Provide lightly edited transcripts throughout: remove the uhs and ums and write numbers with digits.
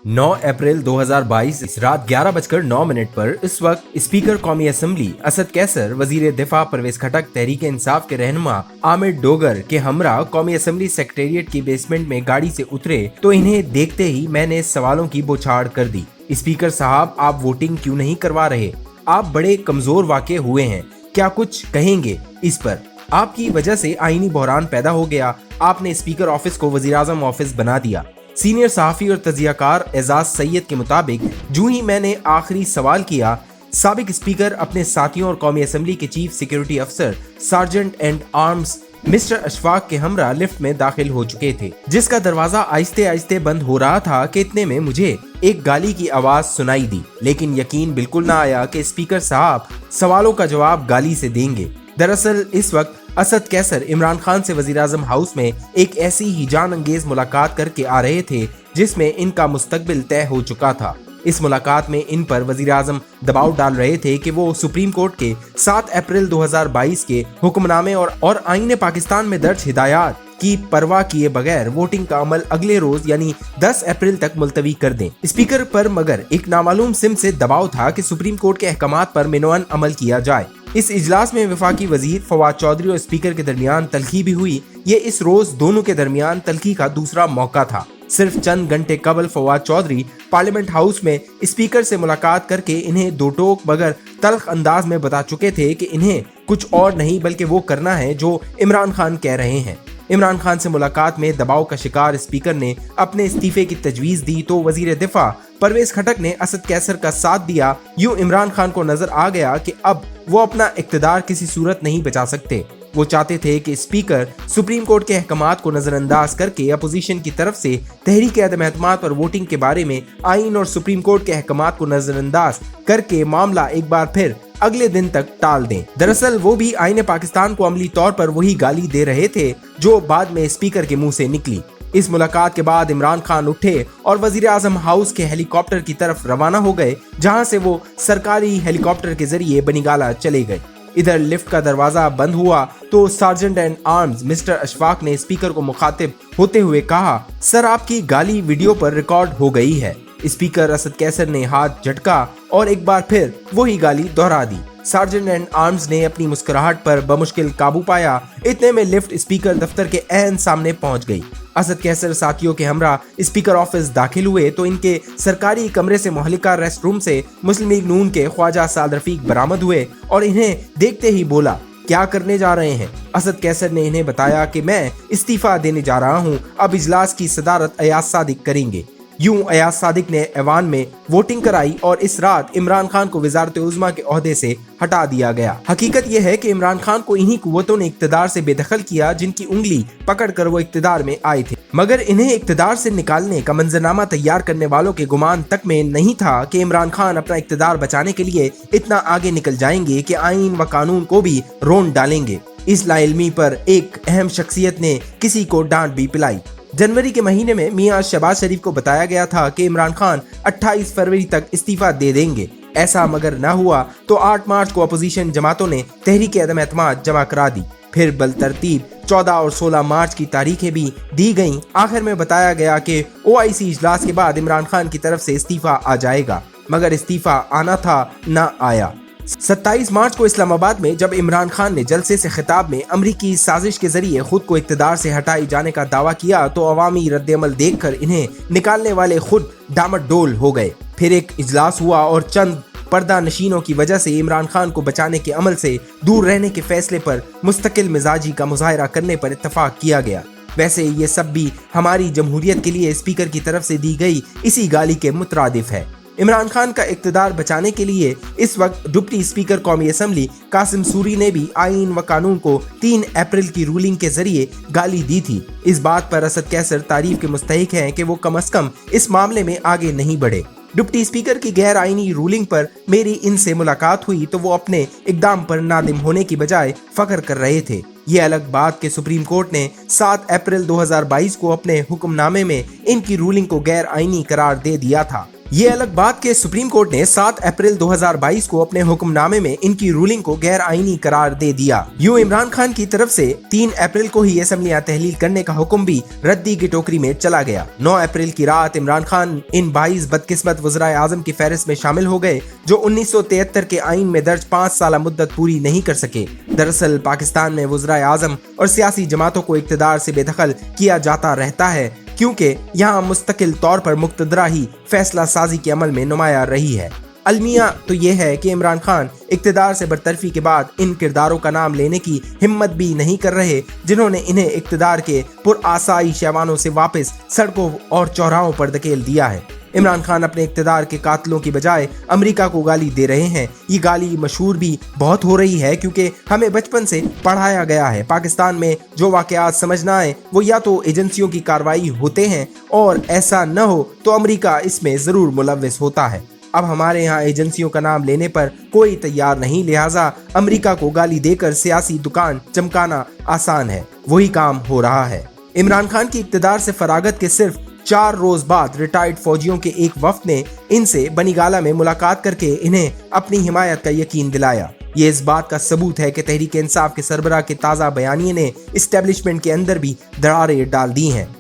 9 अप्रैल 2022 रात 11:09 पर इस वक्त स्पीकर कौमी असम्बली असद कैसर, वजीर दिफा परवेज खटक, तहरीक इंसाफ के रहनुमा आमिर डोगर के हमरा कौमी असम्बली सेक्रेटेरिएट की बेसमेंट में गाड़ी से उतरे तो इन्हें देखते ही मैंने सवालों की बौछार कर दी। स्पीकर साहब, आप वोटिंग क्यों नहीं करवा रहे? आप बड़े कमजोर वाक़े हुए हैं, क्या कुछ कहेंगे इस पर? आपकी वजह से आईनी बहरान पैदा हो गया। आपने स्पीकर ऑफिस को वजीर-आज़म ऑफिस बना दिया। सीनियर सहाफ़ी और तजियाकार एजाज सैयद के मुताबिक जो ही मैंने आखिरी सवाल किया, साबिक स्पीकर अपने साथियों और कौमी असम्बली के चीफ सिक्योरिटी अफसर sergeant and arms mister Ashfaq के हमरा लिफ्ट में दाखिल हो चुके थे, जिसका दरवाजा आहिस्ते आहिस्ते बंद हो रहा था कि इतने में मुझे एक गाली की आवाज सुनाई दी। लेकिन यकीन बिल्कुल ना आया कि स्पीकर साहब सवालों का जवाब गाली से देंगे। दरअसल इस वक्त असद कैसर इमरान खान से वजीर-आज़म हाउस में एक ऐसी ही जान अंगेज मुलाकात करके आ रहे थे जिसमें इनका मुस्तकबिल तय हो चुका था। इस मुलाकात में इन पर वजीर-आज़म दबाव डाल रहे थे कि वो सुप्रीम कोर्ट के 7 अप्रैल 2022 के हुक्मनामे और आईन पाकिस्तान में दर्ज हिदायत की परवाह किए बगैर वोटिंग का अमल अगले रोज यानी 10 अप्रैल तक मुलतवी कर दें। स्पीकर पर मगर एक नामालूम सिम से दबाव था कि सुप्रीम कोर्ट के अहकामात पर मिनवन अमल किया जाए। इस इजलास में वफाकी वजीर फवाद चौधरी और स्पीकर के दरमियान तल्खी भी हुई। ये इस रोज दोनों के दरमियान तल्खी का दूसरा मौका था। सिर्फ चंद घंटे कबल फवाद चौधरी पार्लियामेंट हाउस में स्पीकर से मुलाकात करके इन्हें दो टोक मगर तल्ख अंदाज में बता चुके थे कि इन्हें कुछ और नहीं बल्कि वो करना है जो इमरान खान कह रहे हैं। इमरान खान से मुलाकात में दबाव का शिकार स्पीकर ने अपने इस्तीफे की तजवीज दी तो वजीर दिफा परवेज खटक ने असद कैसर का साथ दिया। यूं इमरान खान को नजर आ गया कि अब वो अपना इक्तदार किसी सूरत नहीं बचा सकते। वो चाहते थे कि स्पीकर सुप्रीम कोर्ट के अहकामात को नजरअंदाज करके अपोजिशन की तरफ से तहरीक अदम एतमाद पर वोटिंग के बारे में आइन और सुप्रीम कोर्ट के अहकामात को नजरअंदाज करके मामला एक बार फिर अगले दिन तक टाल दें। दरअसल वो भी आईने पाकिस्तान को अमली तौर पर वही गाली दे रहे थे जो बाद में स्पीकर के मुंह से निकली। इस मुलाकात के बाद इमरान खान उठे और वजीर-आज़म हाउस के हेलीकॉप्टर की तरफ रवाना हो गए, जहां से वो सरकारी हेलीकॉप्टर के जरिए बनीगाला चले गए। इधर लिफ्ट का दरवाजा बंद हुआ तो sergeant and arms mister Ashfaq ने स्पीकर को मुखातिब होते हुए कहा, सर आपकी गाली वीडियो पर रिकॉर्ड हो गई है। स्पीकर असद कैसर ने हाथ झटका और एक बार फिर वही गाली दोहरा दी। सार्जेंट एंड आर्म्स ने अपनी मुस्कुराहट पर बमुश्किल काबू पाया। इतने में लिफ्ट स्पीकर दफ्तर के ऐन सामने पहुंच गई। असद कैसर साथियों के हमरा स्पीकर ऑफिस दाखिल हुए तो इनके सरकारी कमरे से मुहल्लिका रेस्ट रूम से मुस्लिम लीग नून के ख्वाजा साद रफीक बरामद हुए और इन्हें देखते ही बोला, क्या करने जा रहे हैं? असद कैसर ने इन्हें बताया कि मैं इस्तीफा देने जा रहा हूं, अब इजलास की सदारत अयाज सादिक करेंगे। यूं अयाज सादिक ने ऐवान में वोटिंग कराई और इस रात इमरान खान को वजारत उज़्मा के ओहदे से हटा दिया गया। हकीकत यह है कि इमरान खान को इन्हीं कुव्वतों ने इक्तदार से बेदखल किया जिनकी उंगली पकड़कर वो इक्तदार में आए थे, मगर इन्हें इक्तदार से निकालने का मंजरनामा तैयार करने वालों के गुमान तक में नहीं था कि इमरान खान अपना इक्तदार बचाने के लिए इतना आगे निकल जाएंगे कि आईन व कानून को भी रोन डालेंगे। इस लाइल्मी पर एक अहम शख्सियत ने किसी को डांट भी पिलाई। जनवरी के महीने में मियां शहबाज शरीफ को बताया गया था कि इमरान खान 28 फरवरी तक इस्तीफा दे देंगे। ऐसा मगर न हुआ तो 8 मार्च को अपोजिशन जमातों ने तहरीक अदम एतमाद जमा करा दी। फिर बलतरतीब 14 और 16 मार्च की तारीखें भी दी गईं। आखिर में बताया गया कि OIC इजलास के बाद इमरान खान की तरफ से इस्तीफा आ जाएगा, मगर इस्तीफा आना था न आया। 27 मार्च को इस्लामाबाद में जब इमरान खान ने जलसे से खिताब में अमरीकी साजिश के जरिए खुद को इक्तदार से हटाए जाने का दावा किया तो अवामी रद्द-ए-अमल देखकर इन्हें निकालने वाले खुद डामाडोल हो गए। फिर एक इजलास हुआ और चंद पर्दा नशीनों की वजह से इमरान खान को बचाने के अमल से दूर रहने के फैसले पर मुस्तकिल मिजाजी का मुजाहरा करने पर इत्तफाक किया गया। वैसे ये सब भी हमारी जमहूरियत के लिए स्पीकर की तरफ से दी गई इसी गाली के मुतरादिफ है। इमरान खान का इक्तदार बचाने के लिए इस वक्त डिप्टी स्पीकर कौमी असम्बली कासिम सूरी ने भी आईन व कानून को 3 अप्रैल की रूलिंग के जरिए गाली दी थी। इस बात पर असद कैसर तारीफ के मुस्तहिक हैं कि वो कम अज कम इस मामले में आगे नहीं बढ़े। डिप्टी स्पीकर की गैर आईनी रूलिंग पर मेरी इनसे मुलाकात हुई तो वो अपने इकदाम पर नादिम होने की बजाय फख्र कर रहे थे। ये अलग बात कि सुप्रीम कोर्ट ने 7 अप्रैल 2022 को अपने हुक्मनामे में इनकी रूलिंग को गैर आईनी करार दे दिया था। ये अलग बात कि सुप्रीम कोर्ट ने 7 अप्रैल 2022 को अपने हुक्मनामे में इनकी रूलिंग को गैर आईनी करार दे दिया। यूं इमरान खान की तरफ से 3 अप्रैल को ही असेंबलियां तहलील करने का हुक्म भी रद्दी की टोकरी में चला गया। 9 अप्रैल की रात इमरान खान इन 22 बदकिस्मत वज़राए आज़म की फहरिस्त में शामिल हो गए जो 1973 के आईन में दर्ज 5 साल मुद्दत पूरी नहीं कर सके। दरअसल पाकिस्तान में वज़राए आज़म और सियासी जमातों को इक़्तिदार से बेदखल किया जाता रहता है क्योंकि यहाँ मुस्तकिल तौर पर मुक़्तदरा ही फैसला साजी के अमल में नुमाया रही है। अलमिया तो ये है कि इमरान खान इक़्तिदार से बरतरफी के बाद इन किरदारों का नाम लेने की हिम्मत भी नहीं कर रहे जिन्होंने इन्हें इक़्तिदार के पुरआसाइश ऐवानों से वापस सड़कों और चौराहों पर धकेल दिया है। इमरान खान अपने इक़्तिदार के कातिलों की बजाय अमेरिका को गाली दे रहे हैं। ये गाली मशहूर भी बहुत हो रही है क्योंकि हमें बचपन से पढ़ाया गया है पाकिस्तान में जो वाक़यात समझ ना आए वो या तो एजेंसियों की कार्रवाई होते हैं और ऐसा न हो तो अमेरिका इसमें ज़रूर मुलव्विस होता है। अब हमारे यहाँ एजेंसियों का नाम लेने पर कोई तैयार नहीं, लिहाजा अमेरिका को गाली देकर सियासी दुकान चमकाना आसान है। वही काम हो रहा है। इमरान खान की इक़्तिदार से फरागत के सिर्फ 4 रोज बाद रिटायर्ड फौजियों के एक वफ्द ने इनसे बनीगाला में मुलाकात करके इन्हें अपनी हिमायत का यकीन दिलाया। ये इस बात का सबूत है कि तहरीक इंसाफ के सरबराह के ताज़ा बयानिए ने इस्टेब्लिशमेंट के अंदर भी दरारें डाल दी हैं।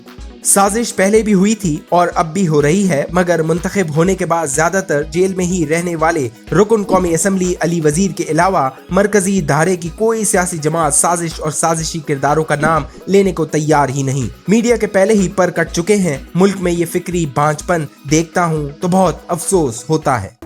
साजिश पहले भी हुई थी और अब भी हो रही है, मगर मुंतखब होने के बाद ज्यादातर जेल में ही रहने वाले रुकन कौमी असम्बली अली वजीर के अलावा मरकजी धारे की कोई सियासी जमात साजिश और साजिशी किरदारों का नाम लेने को तैयार ही नहीं। मीडिया के पहले ही पर कट चुके हैं। मुल्क में ये फिक्री बांझपन देखता हूँ तो बहुत अफसोस होता है।